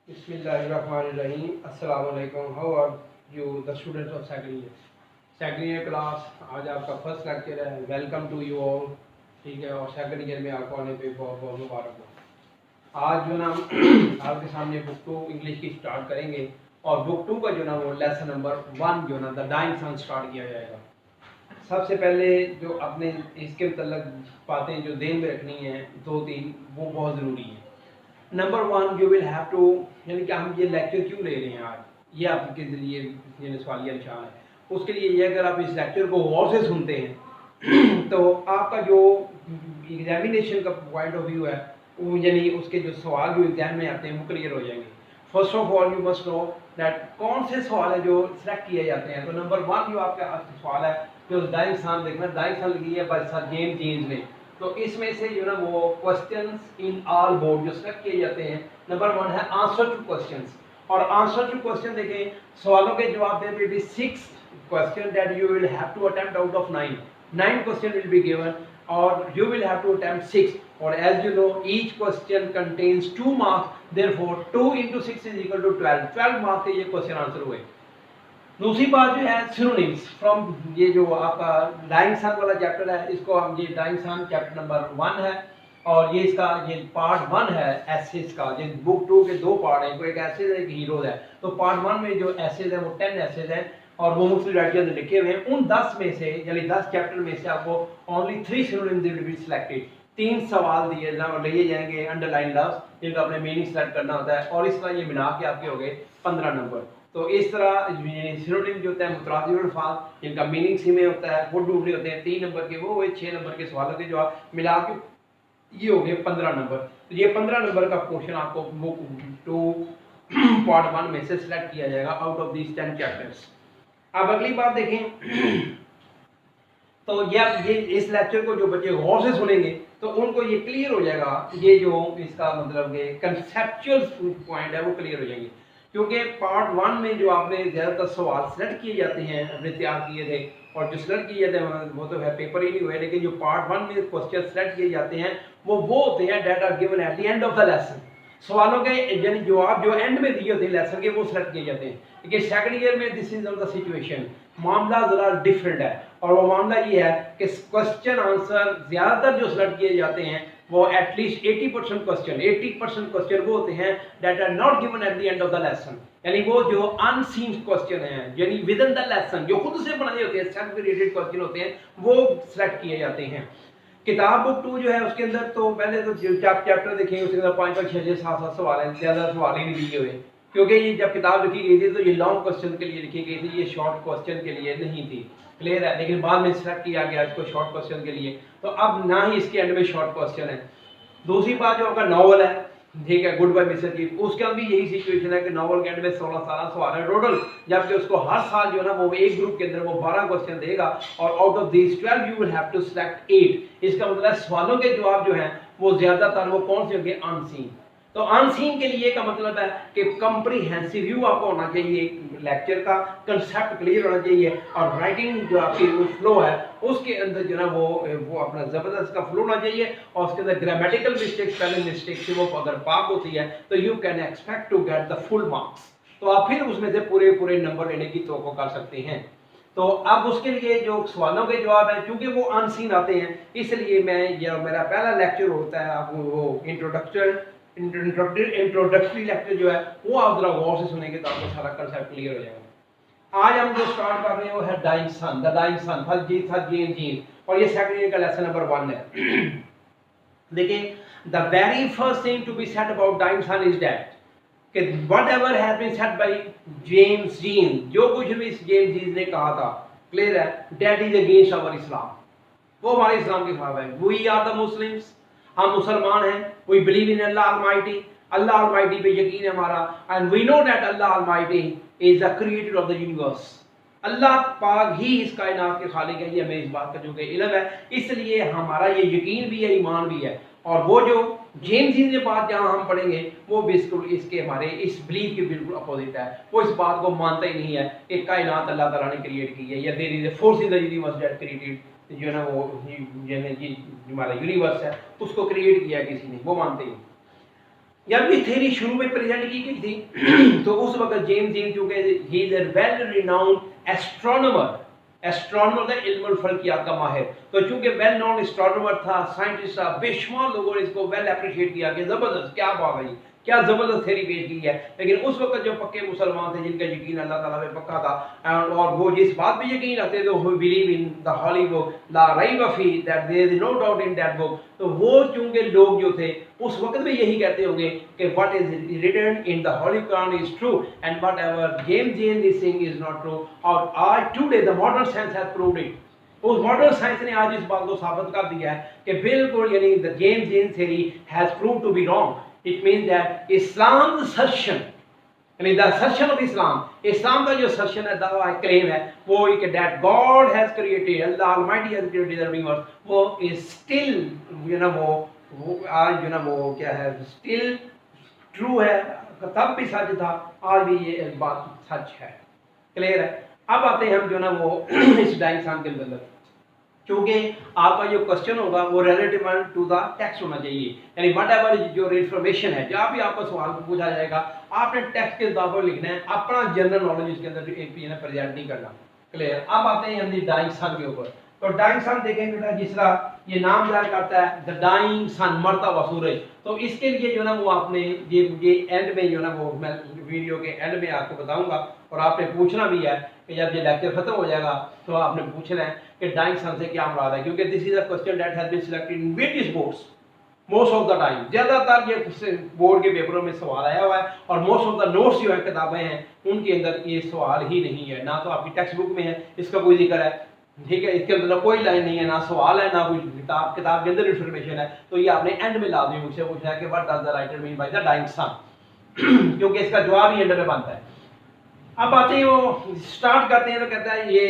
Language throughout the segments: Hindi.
Bismillahirrahmanirrahim. Assalamu alaikum. How are you, the students of second year? Second year class आज आपका फर्स्ट लेक्चर है. Welcome to you all. ठीक है, और सेकेंड ईयर में आपको आने पे बहुत बहुत मुबारक हो. आज जो ना आपके सामने बुक 2 इंग्लिश की स्टार्ट करेंगे और बुक 2 का जो ना वो लेसन नंबर 1 जो ना द डाइंग सन स्टार्ट किया जाएगा. सबसे पहले जो अपने इसके मतलब बातें जो ध्यान में रखनी है 2-3 वो बहुत ज़रूरी है. Number 1 you will have to, यानी कि हम ये लेक्चर क्यों ले रहे हैं आज, ये आपके लिए सवालिया निशान है. उसके लिए ये अगर आप इस लेक्चर को गौर से सुनते हैं तो आपका जो एग्जामिनेशन का पॉइंट ऑफ व्यू है वो, यानी उसके जो सवाल जो एग्जाम में आते हैं वो क्लियर हो जाएंगे. First of all you must know that कौन से सवाल है जो सिलेक्ट किए जाते हैं. तो नंबर 1 जो आपका सवाल है जो डाइंग सन, देखना डाइंग सन लिखी है बाय सर जेम्स जीन्स ने. तो इसमें से जो ना वो क्वेश्चंस इन ऑल बोर्ड जो सिलेक्ट किए जाते हैं, नंबर 1 है आंसर टू क्वेश्चंस. और आंसर टू क्वेश्चन देखें, सवालों के जवाब देने पे 6 question that you will have to attempt out of 9 question will be given or you will have to attempt 6. or as you know each question contains 2 marks, therefore 2 into 6 is equal to 12 marks के ये क्वेश्चन आंसर हुए. दूसरी बात जो है सिनोनिम्स फ्रॉम, ये जो आपका डाइंग सन वाला चैप्टर है इसको हम, ये डाइंग सन चैप्टर नंबर 1 है और ये इसका ये पार्ट 1 है एसेज का. ये बुक 2 के 2 पार्ट हैं, एक एसेज है एक हीरोज है. तो पार्ट 1 में जो एसेज है वो 10 एसेज हैं और वो मुख्तलिफ राइटर्स ने लिखे हुए हैं. उन 10 में से यानी 10 चैप्टर में से आपको only 3 synonyms will be selected. 3 सवाल दिए लिए जाएंगे अंडरलाइन लव्स, जिनका अपने मीनिंग सेलेक्ट करना होता है और इस तरह ये मिला के आपके हो गए 15 नंबर. तो इस तरह सिनोनिम जो होता है मुतरादिफ अल्फाज जिनका मीनिंग सेम होता है वो ढूंढने होते हैं. 3 नंबर के वो हुए, 6 नंबर के सवालों के जवाब मिला के ये हो गए 15 नंबर. तो ये 15 नंबर का क्वेश्चन आपको बुक 2 पार्ट 1 में से सिलेक्ट किया जाएगा आउट ऑफ दीज 10 चैप्टर्स. अब अगली बात देखें तो ये इस लेक्चर को जो बच्चे गौर से सुनेंगे तो उनको ये क्लियर हो जाएगा, ये जो इसका मतलब कि कंसेप्चुअल पॉइंट है वो क्लियर हो जाएंगे. क्योंकि पार्ट 1 में जो आपने ज़्यादातर सवाल सेलेक्ट किए जाते हैं अपने तैयार किए थे और जो सेलेक्ट किए जाते हैं वो तो है पेपर ही नहीं हुए, लेकिन जो पार्ट 1 में क्वेश्चन सेलेक्ट किए जाते हैं वो होते हैं that are given at the end of the lesson. सवालों के यानी जवाब जो एंड में दिए होते हैं लेसन के वो सिलेक्ट किए जाते हैं. लेकिन सेकंड ईयर में this is not the situation, मामला ज़रा डिफरेंट है. और वो मामला ये है कि क्वेश्चन आंसर ज़्यादातर जो सिलेक्ट किए जाते हैं वो एटलीस्ट 80% क्वेश्चन वो होते हैं that are not given at the end of the lesson. यानी वो जो अनसीन क्वेश्चन हैं यानी विद इन द लेसन जो खुद से बनाए होते हैं, सेल्फ क्रिएटेड क्वेश्चन होते हैं, वो सिलेक्ट किए जाते हैं. किताब बुक 2 जो है उसके अंदर तो पहले तो चैप्टर देखेंगे उसके अंदर 5-5, 6-6, 7-7 सवाल हैं. ज़्यादा सवाल ही नहीं दिए हुए क्योंकि ये जब किताब लिखी गई थी तो ये लॉन्ग क्वेश्चन के लिए लिखी गई थी, ये शॉर्ट क्वेश्चन के लिए नहीं थी. क्लियर है. लेकिन बाद में सिलेक्ट किया गया इसको शॉर्ट क्वेश्चन के लिए, तो अब ना ही इसके एंड में शॉर्ट क्वेश्चन है. दूसरी बात जो आपका नॉवल है, ठीक है, गुड बाय मिस्टर चीफ, उसके अंदर भी यही सिचुएशन है कि नॉवल के एंड में 16-17 सवाल है टोटल, जबकि उसको हर साल जो है ना वो एक ग्रुप के अंदर वो 12 क्वेश्चन देगा और out of these 12 you will have to select 8. इसका मतलब सवालों के जवाब जो हैं वो ज्यादातर वो कौन से होंगे, अनसीन. तो अनसीन के लिए का मतलब है कि कंप्रीहेंसिव व्यू आपको होना चाहिए, लेक्चर का कंसेप्ट क्लियर होना चाहिए और राइटिंग जो आपकी फ्लो है उसके अंदर जो है वो अपना ज़बरदस्त का फ्लो होना चाहिए और उसके अंदर ग्रामेटिकल मिस्टेक्स, पहले मिस्टेक से वो अगर पाक होती है तो you can expect to get the full marks. तो आप फिर उसमें से पूरे नंबर लेने की तवक्को कर सकते हैं. तो अब उसके लिए जो सवालों के जवाब है क्योंकि वो अनसीन आते हैं, इसलिए मेरा पहला लेक्चर होता है आपको वो इंट्रोडक्टरी लेक्चर जो है वो आप जरा गौर से सुनेंगे तो आपको सारा कंसेप्ट क्लियर हो जाएगा. आज हम जो स्टार्ट कर रहे हैं वो है dying sun, the dying sun, Jeans और ये सेकंड ईयर का लेसन नंबर 1 है. देखिए the very first thing to be said about dying sun is that कि whatever has been said by James Jeans, जो कुछ भी जेम्स जीन ने कहा था, क्लियर है, दैट इज अगेंस्ट आवर इस्लाम, वो हमारे इस्लाम के खिलाफ है. वी आर द मुस्लिम्स, हम मुसलमान हैं. We believe in Allah almighty, Allah almighty पे यकीन है हमारा. And we know that Allah almighty is the creator of the universe, अल्लाह पाक ही इस कायनात के खालिक है. ये हमें इस बात का जो कि इल्म है, इसलिए हमारा ये यकीन भी है, ईमान भी है. और वो जो जेम्स जीन की बात जहाँ हम पढ़ेंगे वो बिल्कुल इसके हमारे इस बिलीफ के बिल्कुल अपोजिट है. वो इस बात को मानता ही नहीं है कि कायनात अल्लाह ताला ने क्रिएट की है या there is a force in the universe that created, जो है ना वो हमारा यूनिवर्स है उसको क्रिएट किया किसी ने, वो मानते ही. जब ये थ्योरी शुरू में प्रेजेंट की गई थी तो उस वक्त जेम्स जीन चूंकि he is a well renowned astronomer था, इल्मुल फल्कियात का माहिर, तो चूंकि वेल नोन एस्ट्रोनॉमर था, साइंटिस्ट था, बेशुमार लोगों ने इसको वेल अप्रिशिएट किया कि जबरदस्त, क्या बात है, क्या जबरदस्त थ्योरी पेश की है। लेकिन उस वक्त जो पक्के मुसलमान थे जिनका यकीन अल्लाह ताला पे पक्का था और वो जिस बात पे यकीन रखते थे, वो believe in the holy book ला रैब फी that there is no doubt in that book, तो वो चूंकि लोग जो थे उस वक्त भी यही कहते होंगे कि what is written in the holy Quran is true and whatever James Jeans is saying is not true. और आज today the modern science has proved it, उस मॉडर्न साइंस ने आज इस बात को साबित कर दिया है कि बिल्कुल यानी the James Jeans theory has proved to be wrong. It means that Islam's assertion, यानी the assertion of Islam, इस्लाम का जो assertion है, दावा है, claim है, वो कि that God has created, Allah Almighty has created the universe, वो is still, वो आज वो क्या है, still true है, तब भी सच था, आज भी ये बात सच है, क्लियर है। अब आते हैं हम वो इस डायग्राम के अंदर, क्योंकि आपका जो क्वेश्चन होगा वो रिलेटिव टू द टेक्स्ट होना चाहिए, यानी वट एवर जो इन्फॉर्मेशन है, जहाँ भी आपका सवाल पूछा जाएगा आपने टेक्स्ट के हिसाब पर लिखना है, अपना जनरल नॉलेज इसके अंदर प्रेजेंट नहीं करना, क्लियर। अब आते हैं हम डाइंग सन के ऊपर, तो डाइंग सन देखेंगे बेटा, जिस तरह ये नाम जाहिर करता है द डाइंग सन, मरता हुआ सूरज, तो इसके लिए जो ना वो आपने ये एंड में जो ना वो मैं वीडियो के एंड में आपको बताऊंगा, और आपने पूछना भी है कि जब ये लेक्चर खत्म हो जाएगा तो आपने पूछना है कि डाइंग सन से क्या मुराद है, क्योंकि this is a question that has been selected in various boards most of the time, ज्यादातर ये बोर्ड के पेपरों में सवाल आया हुआ है, और मोस्ट ऑफ द नोट्स जो है किताबें हैं उनके अंदर ये सवाल ही नहीं है, ना तो आपकी टेक्स्ट बुक में है इसका कोई जिक्र है, ठीक है, इसके अंदर कोई लाइन नहीं है, ना सवाल है, ना कोई किताब के अंदर इंफॉर्मेशन है, तो ये आपने एंड में लाजमी मुझसे पूछा है कि what does the writer mean by the dying sun, क्योंकि इसका जवाब ही एंड में बनता है। अब आते हैं वो स्टार्ट करते हैं तो कहता है ये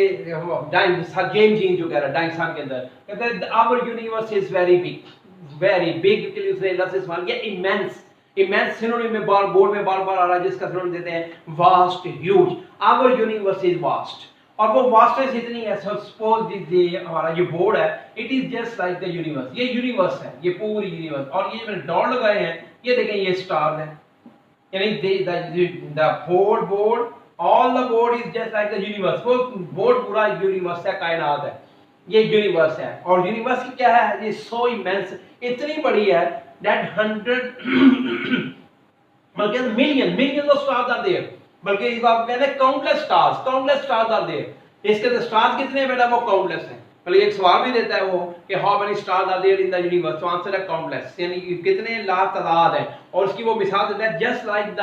डाइंग सन, जेम्स जीन जो कह रहा है डाइंग सन के अंदर कहता है our universe is very big के लिए उसने लफ्ज इस्तेमाल किया इमेंस, इमेंस सिनोनिम में बोर्ड में बार बार आ रहा है, जिसका सिनोनिम देते हैं vast, huge. Our universe is vast, और वो वास्टनेस इतनी है, सपोज ये हमारा जो बोर्ड है it is just like the universe, ये यूनिवर्स है, ये पूरी यूनिवर्स, और ये मैंने डॉट लगाए हैं, ये देखें ये स्टार है, यानी the board all the board is just like the universe, वो बोर्ड पूरा यूनिवर्स है, कायनात है, ये यूनिवर्स है, और यूनिवर्स की क्या है, ये सो इमेंस, इतनी बड़ी है दैट 100 बल्कि million of stars are there, बल्कि इसको आप कहते हैं काउंटलेस स्टार्स आर देयर, इसके अंदर स्टार्स कितने हैं बेटा, वो काउंटलेस हैं। बल्कि एक सवाल भी देता है वो कि how many stars are there in the universe, तो आंसर है काउंटलेस, यानी कितने लातादाद हैं, और उसकी वो मिसाल देता है just like the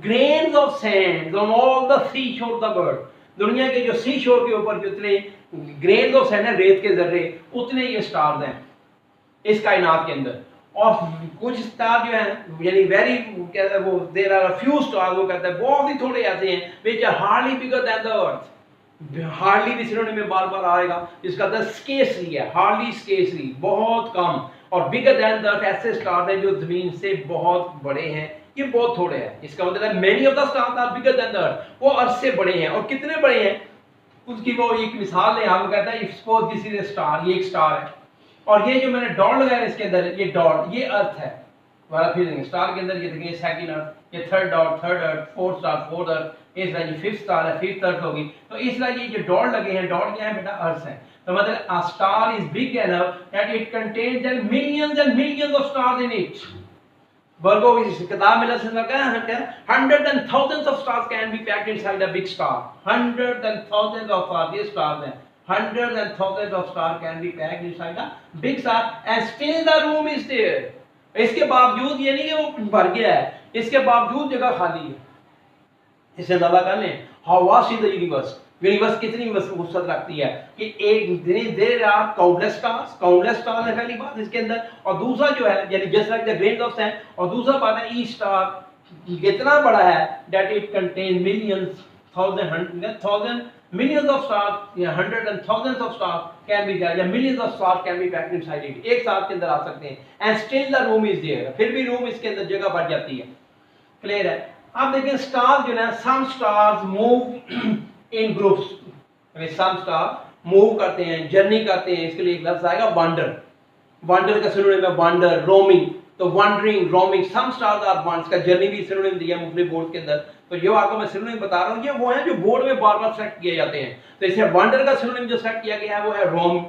grains of sand on all the sea shore the world, दुनिया के जो सी शोर के ऊपर जितने ग्रेन्स ऑफ सैंड है, रेत के जर्रे, उतने ये स्टार्स हैं इस कायनात के अंदर। और कुछ स्टार जो हैं यानी वेरी कहता है वो there are a few stars, वो कहता है बहुत ही थोड़े ऐसे हैं which are hardly bigger than the earth, hardly भी सिनोनिम में बार बार आएगा, जिसका अर्थ स्केर्सली है, हार्डली स्केर्सली बहुत कम, और बिगर देन द अर्थ ऐसे स्टार हैं जो जमीन से बहुत बड़े हैं, ये बहुत थोड़े हैं, इसका मतलब है many of the stars are bigger than the earth, वो अर्थ से बड़े हैं, और कितने बड़े हैं उसकी वो एक मिसाल है, आपको कहता है suppose this is a star, ये एक स्टार है, और ये जो मैंने डॉट लगाया इसके अंदर, ये डॉट ये अर्थ है वाला फीलिंग, स्टार के अंदर ये देखिए सेकंड अर्थ, ये थर्ड डॉट थर्ड अर्थ, फोर्थ स्टार फोर्थ अर्थ, इस लाइन फिफ्थ स्टार है फिफ्थ अर्थ होगी, तो इस लाइन ये जो डॉट लगे हैं, डॉट क्या है बेटा, अर्थ है, तो मतलब a star is big enough that it contains there millions and millions of stars in it. बर्गो इस किताब में लगा है hundreds and thousands of stars can be packed inside a big star, hundreds and thousands of stars, ये stars हैं, hundreds and thousands of stars can be packed inside a big star and still the room is there, इसके बावजूद ये नहीं कि वो भर गया है, इसके बावजूद जगह खाली है। इसे अंदाजा कर लें how vast is the universe, universe कितनी वसअत रखती है कि एक दिन देर रात काउंटलेस स्टार्स है पहली बात इसके अंदर, और दूसरा जो है यानी just like the grains of sand, और दूसरा बात है ईच स्टार इतना बड़ा है that it contain millions thousand millions of stars, या hundreds and thousands of stars can be there, या millions of stars can be packed inside it, एक साथ के अंदर आ सकते हैं, and still the room is there, फिर भी रूम इसके अंदर जगह बढ़ जाती है, क्लियर है। आप देखें स्टार्स जो है, some stars move in groups, some stars move करते हैं, जर्नी करते हैं, इसके लिए एक लफ्ज आएगा वांडर, वांडर का सिनोनिम है वांडर, रोमिंग, तो wandering, roaming, some stars are once का जर्नी भी सिनोनिम दिया है मुख्तलिफ बोर्ड के अंदर। तो ये आपको मैं सिनोनिम बता रहा हूँ, ये वो है जो बोर्ड में बार बार सेलेक्ट किए जाते हैं। तो इसे वंडर का सिनोनिम जो सेलेक्ट किया गया है वो है रोम।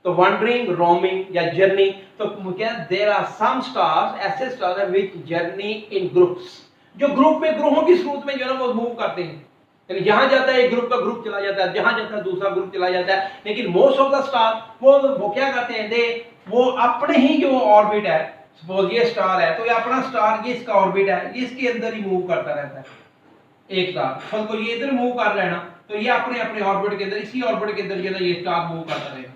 तो वंडरिंग, रोमिंग या जर्नी। तो क्या देयर आर सम स्टार्स, ऐसे स्टार्स हैं विच जर्नी इन ग्रुप्स, जो ग्रुप में ग्रोहों की सूरत में जो है वो मूव करते हैं। यानी जहां जाता है एक ग्रुप का ग्रुप चला जाता है, जहां जाता है दूसरा ग्रुप चला जाता है। लेकिन मोस्ट ऑफ द स्टार वो क्या करते हैं, दे वो अपने ही जो ऑर्बिट है, सपोज ये स्टार है तो ये अपना स्टार, ये इसका ऑर्बिट है, इसके अंदर ही मूव करता रहता है एक स्टार। सपोज को ये इधर मूव कर रहा है ना, तो ये अपने अपने ऑर्बिट के अंदर, इसी ऑर्बिट के अंदर जो है ये स्टार मूव करता रहेगा।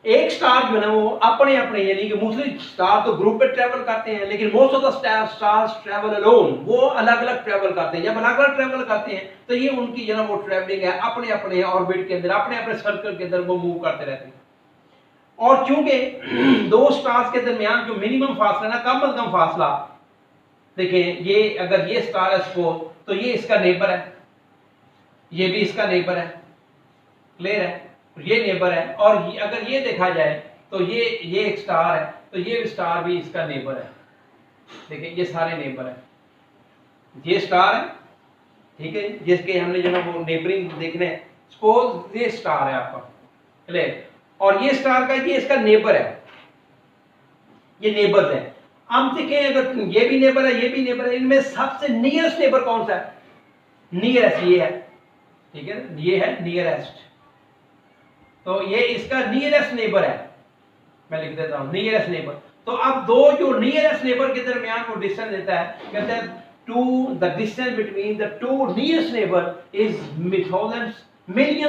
एक स्टार जो है ना वो अपने अपने, यानी कि मोस्टली स्टार तो ग्रुप में ट्रैवल करते हैं, लेकिन most of the stars travel alone, वो अलग अलग ट्रैवल करते हैं। जब अलग अलग ट्रैवल करते हैं तो ये उनकी जो है वो ट्रैवलिंग है अपने अपने ऑर्बिट के अंदर, अपने अपने सर्कल के अंदर वो मूव करते रहते हैं। और चूंकि दो स्टार्स के दरमियान जो मिनिमम फासला ना, कम से कम फासला, देखें ये अगर ये स्टार है सपोज, तो ये इसका नेबर है, ये भी इसका नेबर है, क्लियर है, ये नेबर है। और अगर ये देखा जाए तो ये एक स्टार है, तो ये स्टार भी इसका नेबर है। देखिए ये सारे नेबर है, ये स्टार है, ठीक है, जिसके हमने जो है वो नेबरिंग देखने हैं। सपोज ये स्टार है आपका, क्लियर, और ये स्टार का ये इसका नेबर है, ये नेबर्स है। हम देखें अगर ये भी नेबर है, ये भी नेबर है, इनमें सबसे नियरेस्ट नेबर कौन सा है, नियरेस्ट ये है, ठीक है, ये है नियरेस्ट। तो ये इसका नियरेस्ट नेबर है, मैं लिख देता हूं नियरेस्ट नेबर। तो अब दो जो नियरेस्ट नेबर के दरमियान वो डिस्टेंस देता है, कहते हैं to the distance between the two nearest neighbour is millions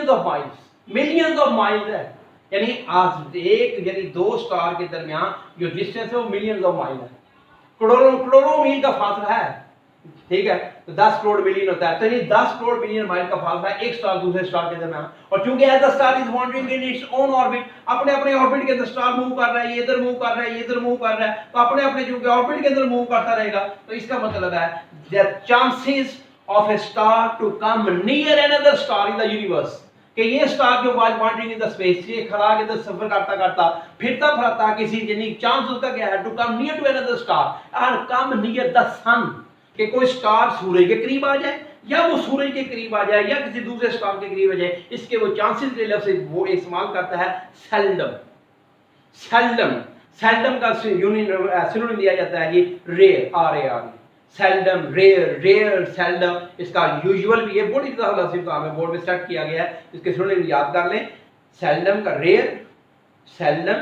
of miles, millions of miles है। यानी आज एक यानी दो स्टार के दरमियान जो डिस्टेंस है वो मिलियंस ऑफ माइल है, करोड़ों मील का फासला है, ठीक है। तो 10 करोड़ मिलियन होता है, तो ये 10 करोड़ मिलियन माइल का फासला है एक स्टार दूसरे स्टार के दरमियान। और चूंकि as the star is wandering in its own orbit, अपने अपने ऑर्बिट के अंदर स्टार मूव कर रहा है, ये इधर मूव कर रहा है, ये इधर मूव कर रहा है, तो अपने अपने चूंकि ऑर्बिट के अंदर मूव करता रहेगा, तो इसका मतलब है the chances of a star to come near another star in the universe, कि ये स्टार जो while wandering in the space, ये खड़ा के अंदर सफर करता करता फिरता फिरता किसी, यानी चांस उसका क्या है, to come near to another star और कम नियर द सन, कि कोई स्टार सूरज के करीब आ जाए या वो सूरज के करीब आ जाए या किसी दूसरे स्टार के करीब आ जाए, इसके वो चांसेस के लफ्ज़ से वो इस्तेमाल करता है सेल्डम। सेल्डम, सेल्डम का सिनोनिम दिया जाता है जी rare, RAR, seldom, rare, rare, seldom. इसका यूजुअल भी, ये बड़ी लफ्ज़ में बोर्ड में सेट किया गया है, इसके सिनोनिम याद कर लें। सेल्डम का rare, seldom,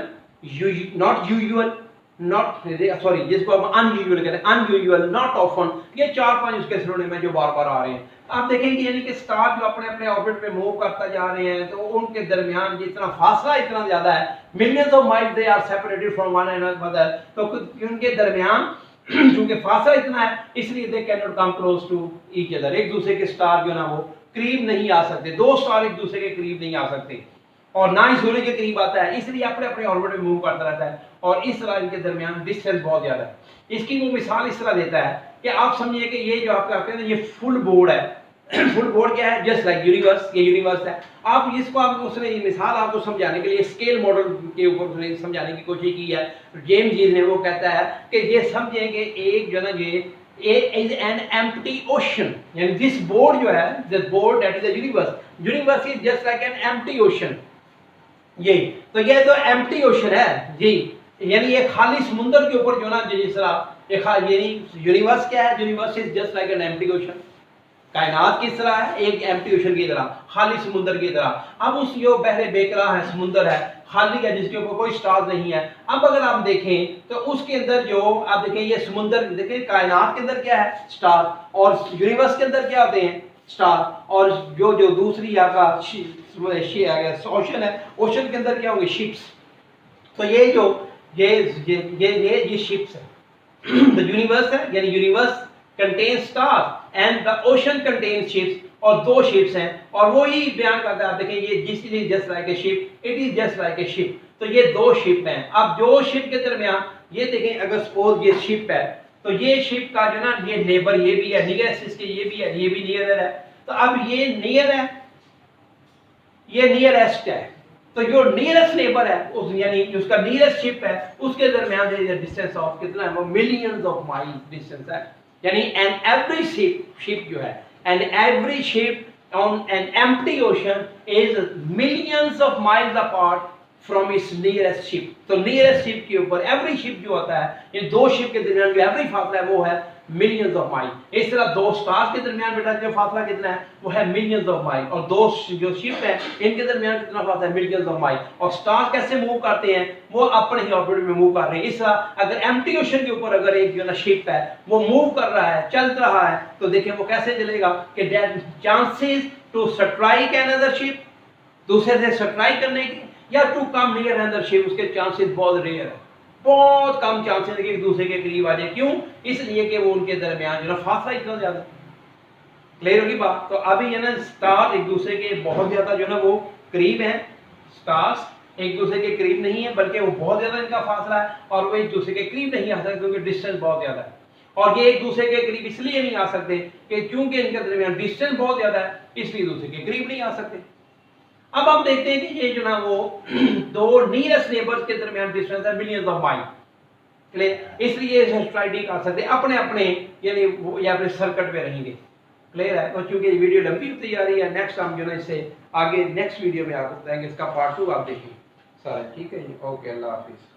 not usual, not sorry जिसको हम अनयूजुअल कहते हैं, अनयूजुअल, नॉट ऑफन, ये 4-5 उसके सिनोनिम में जो बार बार आ रहे हैं। आप देखेंगे यानी कि स्टार जो अपने अपने ऑर्बिट में मूव करता जा रहे हैं, तो उनके दरमियान जितना फासला इतना ज्यादा है, millions of miles they are separated from one another, तो उनके दरमियान क्योंकि फासला इतना है इसलिए they can not come close to each other, एक दूसरे के स्टार जो ना वो करीब नहीं आ सकते, दो स्टार एक दूसरे के करीब नहीं आ सकते, और ना ही सूर्य के करीब आता है, इसलिए अपने अपने ऑर्बिट में मूव करता रहता है। और इस तरह इनके दरमियान डिस्टेंस बहुत ज्यादा है। इसकी वो मिसाल इस तरह देता है कि आप समझिए कि ये जो आप कहते हैं ये फुल बोर्ड है। फुल बोर्ड क्या है, जस्ट लाइक यूनिवर्स, ये यूनिवर्स है। आप इसको आप उसने ये मिसाल आपको समझाने के लिए स्केल मॉडल के ऊपर उसने समझाने की कोशिश की है। जेम्स जील ने वो कहता है कि ये समझेंगे एक जो ना ये इज एन एम्प्टी ओशन, यानी दिस बोर्ड जो है, this board that is the universe, universe is just like an empty ocean. ये तो ये तो एम्प्टी ओशन है जी, यानी ये खाली समुंदर के ऊपर जो ना जिस तरह यानी यूनिवर्स क्या है, universe is just like an empty ocean, कायनात किस तरह है, एक एम्प्टी ओशन की तरह, खाली समुंदर की तरह। अब उस जो बहरे बेकरार है, समुंदर है, खाली है, जिसके ऊपर कोई स्टार नहीं है। अब अगर आप देखें तो उसके अंदर जो आप देखें ये समुंदर, देखें कायनात के अंदर क्या है, स्टार, और यूनिवर्स के अंदर क्या होते हैं, स्टार, और जो जो दूसरी आपका ओशन है, ओशन के अंदर क्या होंगे, शिप्स। तो ये जो ये शिप्स है। द यूनिवर्स है, यानी universe contain star and the ocean contain ships, और दो शिप्स हैं, और वो ही बयान करता है, देखें ये this is just like a ship, it is just like a ship. तो ये दो शिप हैं। अब जो शिप के दरमियान ये देखें, अगर सपोज ये शिप है, तो ये शिप का जो ना ये नेबर ये भी है, नियरेस्ट इसके ये भी है, ये भी नियर है। तो अब ये नियर है, ये नियरेस्ट है, तो जो नियरेस्ट नेबर है उस यानी उसका नियरेस्ट शिप है उसके दरमियान डिस्टेंस ऑफ कितना है वो मिलियंस ऑफ माइल्स डिस्टेंस है। यानी एन एवरी शिप जो है an every ship on an empty ocean is millions of miles apart from its nearest ship. तो नियरेस्ट शिप के ऊपर एवरी शिप जो होता है इन दो शिप के दरमियान जो एवरी फासला है वो है मिलियंस ऑफ माइल। इस तरह दो स्टार्स के दरमियान बेटा जो फासला कितना है वो है मिलियंस ऑफ माइल, और दो जो शिप है इनके दरमियान कितना फासला है मिलियंस ऑफ माइल। और स्टार्स कैसे मूव करते हैं वो अपने ही ऑर्बिट में मूव कर रहे हैं। इस तरह अगर एम्प्टी ओशन के ऊपर अगर एक जो ना शिप है वो मूव कर रहा है चल रहा है तो देखिए वो कैसे चलेगा कि chances to strike another ship दूसरे से स्ट्राइक करने के या to come near another ship उसके चांसेस बहुत रेयर है, बहुत कम चांसेस है कि एक दूसरे के करीब आ जाए। क्यों? इसलिए कि वो उनके दरमियान जो ना फासला इतना ज्यादा। क्लियर होगी बात? तो अभी ये ना स्टार एक दूसरे के बहुत ज्यादा जो ना वो करीब है, स्टार्स एक दूसरे के करीब नहीं है बल्कि वो बहुत ज्यादा इनका फासला है और वो एक दूसरे के करीब नहीं आ सकते क्योंकि डिस्टेंस बहुत ज्यादा है। और ये एक दूसरे के करीब इसलिए नहीं आ सकते कि क्योंकि इनके दरमियान डिस्टेंस बहुत ज्यादा है इसलिए दूसरे के करीब नहीं आ सकते। अब हम देखते हैं कि ये जो ना वो दो नियरेस्ट नेबर्स के दरमियान डिस्टेंस है मिलियंस ऑफ माइल। क्लियर? इसलिए स्ट्राइक नहीं कर सकते अपने अपने यानी वो या अपने सर्किट पे रहेंगे। क्लियर है? तो चूंकि ये वीडियो लंबी होती जा रही है नेक्स्ट हम जो ना इससे आगे नेक्स्ट वीडियो में आपको बताएंगे, इसका पार्ट 2 आप देखिए सारा। ठीक है जी, ओके, अल्लाह हाफिज।